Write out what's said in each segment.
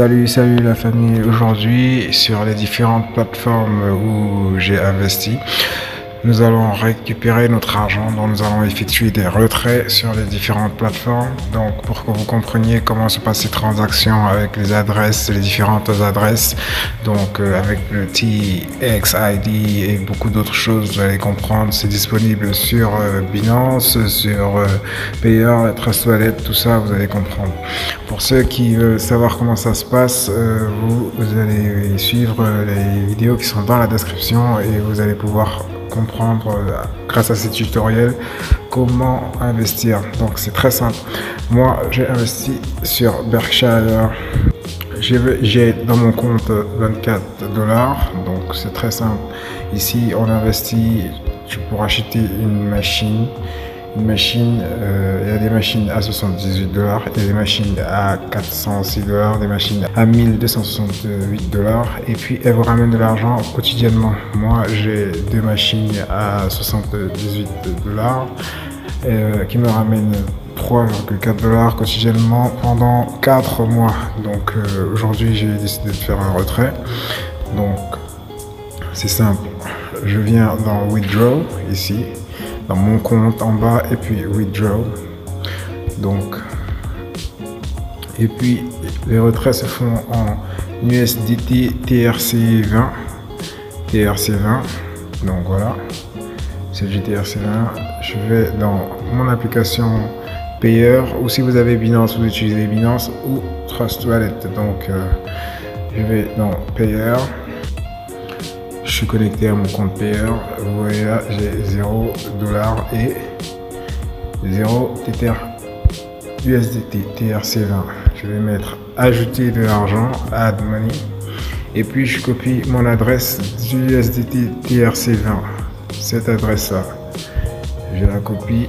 Salut la famille. Aujourd'hui, sur les différentes plateformes où j'ai investi, nous allons récupérer notre argent, donc nous allons effectuer des retraits sur les différentes plateformes. Donc pour que vous compreniez comment se passent ces transactions avec les adresses, les différentes adresses, donc avec le TXID et beaucoup d'autres choses, vous allez comprendre. C'est disponible sur Binance, sur Payer, Trust Wallet, tout ça, vous allez comprendre. Pour ceux qui veulent savoir comment ça se passe, vous allez suivre les vidéos qui sont dans la description et vous allez pouvoir comprendre grâce à ces tutoriels comment investir. Donc c'est très simple. Moi j'ai investi sur Berkshire. J'ai dans mon compte 24 $, donc c'est très simple. Ici on investit pour acheter une machine. Il y a des machines à 78 $, il y a des machines à 406 $, des machines à 1268 $, et puis elles vous ramènent de l'argent quotidiennement. Moi j'ai deux machines à 78 $ qui me ramènent 3,4 $ quotidiennement pendant 4 mois. Donc aujourd'hui j'ai décidé de faire un retrait. Donc c'est simple, je viens dans Withdraw ici, dans mon compte en bas, et puis Withdraw. Donc, et puis les retraits se font en USDT TRC20. Donc voilà, c'est du TRC20. Je vais dans mon application Payer, ou si vous avez Binance, vous utilisez Binance ou Trust Wallet. Donc je vais dans Payer. Je suis connecté à mon compte Payer. Vous voyez là, j'ai 0 $ et 0 Tether USDT TRC20. Je vais mettre ajouter de l'argent, add money, et puis je copie mon adresse du USDT TRC20. Cette adresse là, je la copie.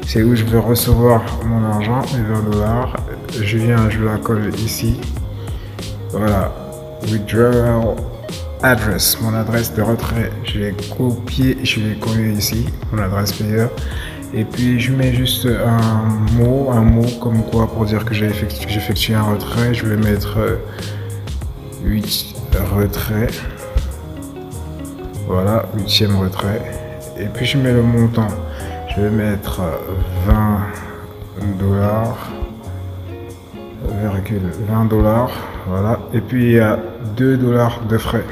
C'est où je vais recevoir mon argent, mes 20 $. Je la colle ici. Voilà, withdrawal address, mon adresse de retrait, je l'ai copié, je l'ai collé ici, mon adresse payeur, et puis je mets juste un mot comme quoi pour dire que j'ai effectué un retrait. Je vais mettre 8 retraits, voilà, 8e retrait, et puis je mets le montant, je vais mettre 20 $, voilà, et puis il y a 2 $ de frais.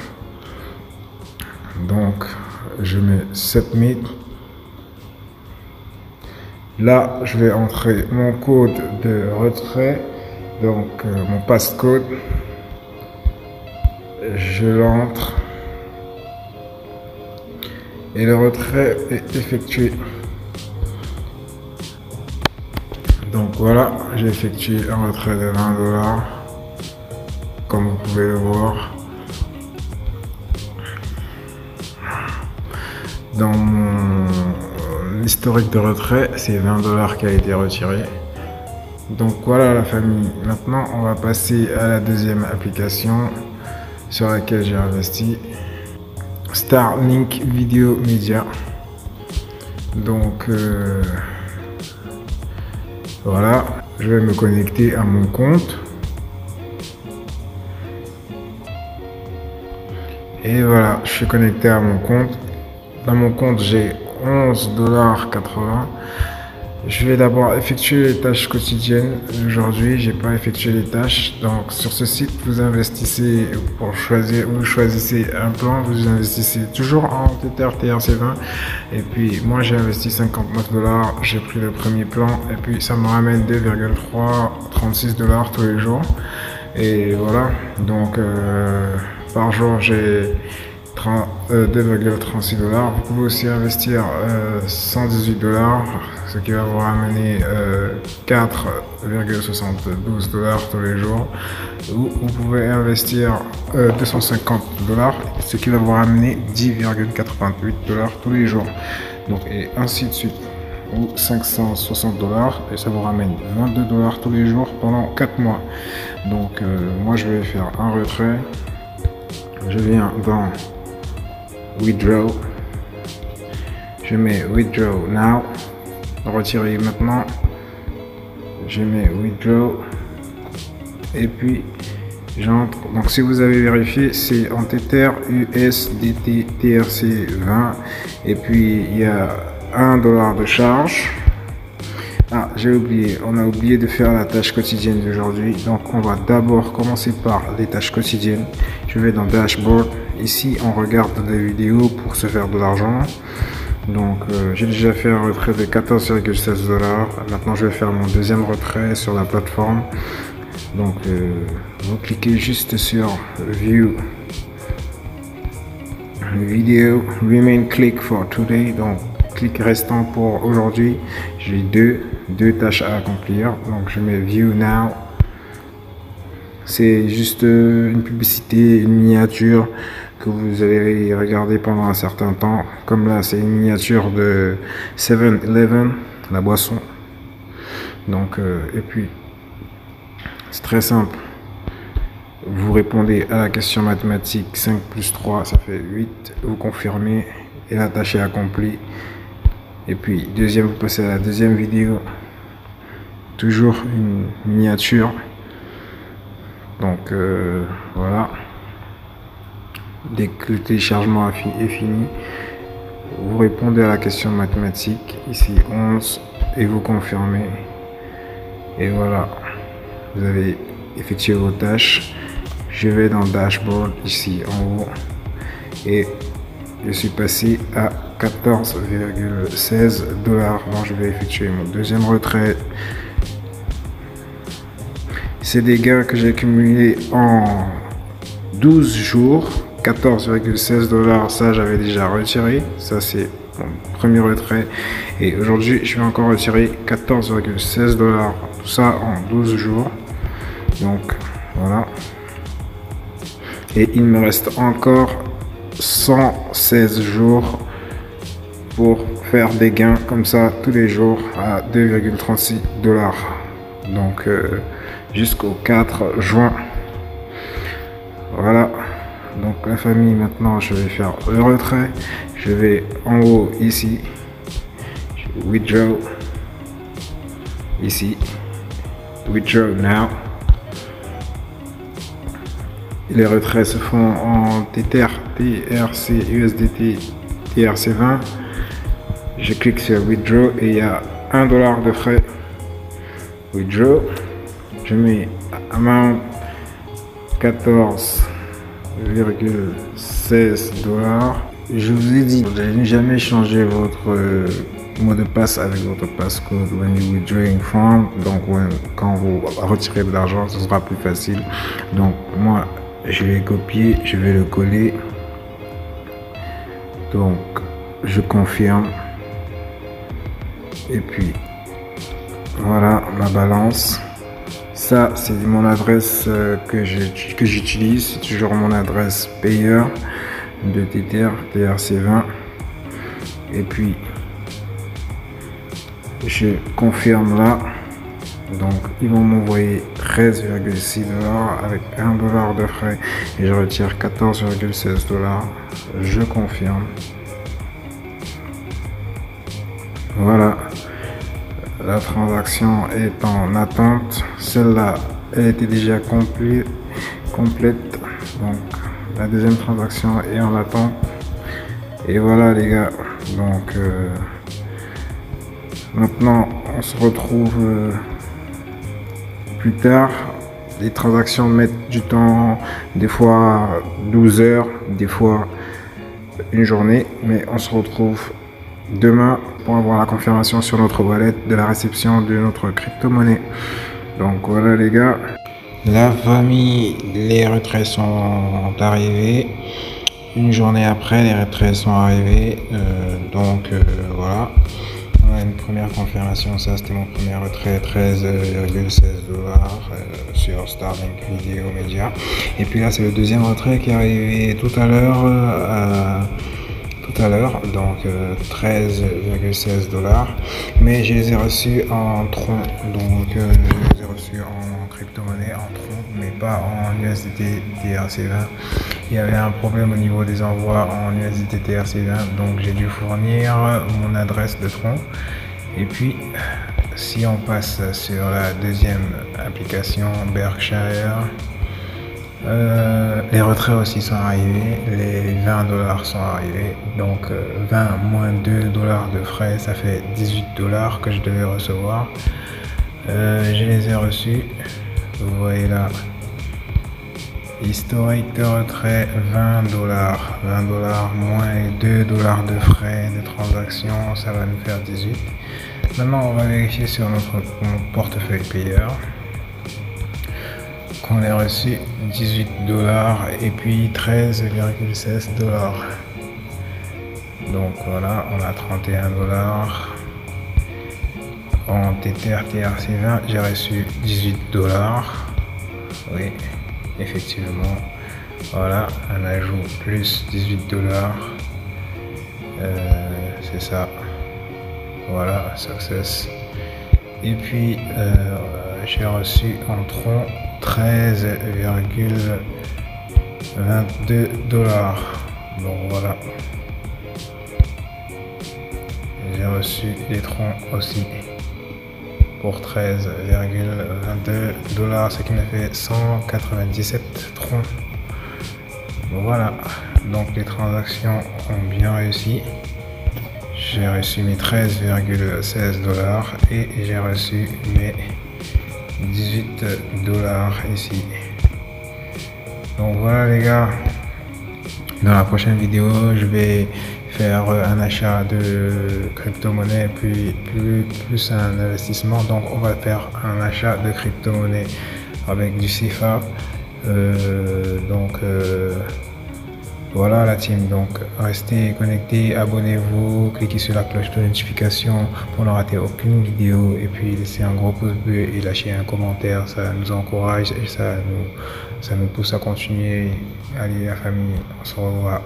Donc je mets 7000. Là je vais entrer mon code de retrait, donc mon passcode, je l'entre et le retrait est effectué. Donc voilà, j'ai effectué un retrait de 20 $, comme vous pouvez le voir. Dans mon historique de retrait, c'est 20 $ qui a été retiré. Donc voilà la famille. Maintenant, on va passer à la deuxième application sur laquelle j'ai investi, Starlink Video Media. Donc voilà, je vais me connecter à mon compte. Et voilà, je suis connecté à mon compte. Dans mon compte, j'ai 11,80 $. Je vais d'abord effectuer les tâches quotidiennes. Aujourd'hui, j'ai pas effectué les tâches. Donc, sur ce site, vous investissez vous choisissez un plan, vous investissez toujours en Tether TRC20. Et puis, moi, j'ai investi 59 $. J'ai pris le premier plan et puis ça me ramène 2,36 $ tous les jours. Et voilà. Donc, par jour, j'ai 2,36 $. Vous pouvez aussi investir 118 $, ce qui va vous ramener 4,72 $ tous les jours. Ou vous pouvez investir 250 $, ce qui va vous ramener 10,88 $ tous les jours. Donc, et ainsi de suite. Ou 560 $ et ça vous ramène 22 $ tous les jours pendant 4 mois. Donc moi je vais faire un retrait. Je viens dans Withdraw, je mets Withdraw Now, retirer maintenant, je mets Withdraw et puis j'entre. Donc si vous avez vérifié, c'est en Tether USDT TRC20 et puis il y a $1 de charge. Ah, j'ai oublié, on a oublié de faire la tâche quotidienne d'aujourd'hui. Donc on va d'abord commencer par les tâches quotidiennes. Je vais dans Dashboard. Ici on regarde des vidéos pour se faire de l'argent. Donc j'ai déjà fait un retrait de 14,16 $. Maintenant je vais faire mon deuxième retrait sur la plateforme. Donc vous cliquez juste sur View Video, Remain Click for Today. Donc clic restant pour aujourd'hui. J'ai deux tâches à accomplir. Donc je mets View Now. C'est juste une publicité, une miniature que vous allez regarder pendant un certain temps. Comme là, c'est une miniature de 7-Eleven, la boisson. Donc, et puis, c'est très simple. Vous répondez à la question mathématique 5 plus 3, ça fait 8. Vous confirmez et la tâche est accomplie. Et puis, vous passez à la deuxième vidéo. Toujours une miniature. Donc, voilà. Dès que le téléchargement est fini, vous répondez à la question mathématique, ici 11, et vous confirmez. Et voilà, vous avez effectué vos tâches. Je vais dans Dashboard, ici en haut, et je suis passé à 14,16 $. Donc je vais effectuer mon deuxième retrait. C'est des gains que j'ai accumulés en 12 jours. 14,16 $, ça j'avais déjà retiré, ça c'est mon premier retrait, et aujourd'hui je vais encore retirer 14,16 $, tout ça en 12 jours. Donc voilà, et il me reste encore 116 jours pour faire des gains comme ça tous les jours à 2,36 $. Donc jusqu'au 4 juin. Voilà. Donc la famille, maintenant je vais faire le retrait. Je vais en haut ici, Withdraw, ici, Withdraw Now. Les retraits se font en Tether, TRC, USDT, TRC20. Je clique sur Withdraw et il y a $1 de frais. Withdraw, je mets amount 14,16 $. Je vous ai dit, vous n'allez jamais changer votre mot de passe avec votre passcode when you withdrawing from. Donc quand vous retirez de l'argent, ce sera plus facile. Donc moi, je vais copier, je vais le coller. Donc je confirme. Et puis voilà ma balance. Ça, c'est mon adresse que j'utilise. C'est toujours mon adresse payeur de Tether, TRC20. Et puis, je confirme là. Donc, ils vont m'envoyer 13,6 $ avec $1 de frais. Et je retire 14,16 $. Je confirme. Voilà. La transaction est en attente. Celle-là, elle était déjà complète. Donc, la deuxième transaction est en attente. Et voilà les gars. Donc, maintenant, on se retrouve plus tard. Les transactions mettent du temps, des fois 12 heures, des fois une journée. Mais on se retrouve demain pour avoir la confirmation sur notre wallet de la réception de notre crypto-monnaie. Donc voilà les gars. La famille, les retraits sont arrivés. Une journée après, les retraits sont arrivés. Voilà. On a une première confirmation. Ça, c'était mon premier retrait, 13,16 $ sur Starlink Video Media. Et puis là, c'est le deuxième retrait qui est arrivé tout à l'heure. Donc 13,16 $, mais je les ai reçus en Tron, donc je les ai reçus en crypto-monnaie en Tron, mais pas en USDT TRC20. Il y avait un problème au niveau des envois en USDT TRC20, donc j'ai dû fournir mon adresse de Tron, et puis si on passe sur la deuxième application Berkshire, les retraits aussi sont arrivés, les 20 dollars sont arrivés, donc 20 moins 2 dollars de frais, ça fait 18 dollars que je devais recevoir. Je les ai reçus, vous voyez là, historique de retrait 20 dollars, 20 dollars moins 2 dollars de frais de transaction, ça va nous faire 18. Maintenant on va vérifier sur notre portefeuille payeur qu'on ait reçu 18 dollars et puis 13,16 dollars. Donc voilà, on a 31 dollars. En TRC20, j'ai reçu 18 dollars. Oui, effectivement. Voilà, un ajout plus 18 dollars. C'est ça. Voilà, success. Et puis, j'ai reçu en tronc 13,22 dollars. Donc voilà. J'ai reçu des troncs aussi pour 13,22 dollars, ce qui me fait 197 troncs. Donc voilà. Donc les transactions ont bien réussi. J'ai reçu mes 13,16 dollars et j'ai reçu mes 18 dollars ici. Donc voilà les gars, dans la prochaine vidéo je vais faire un achat de crypto-monnaie plus un investissement. Donc on va faire un achat de crypto-monnaie avec du CFA. Voilà la team, donc restez connectés, abonnez-vous, cliquez sur la cloche de notification pour ne rater aucune vidéo et puis laissez un gros pouce bleu et lâchez un commentaire, ça nous encourage et ça nous pousse à continuer. Allez la famille, on se revoit.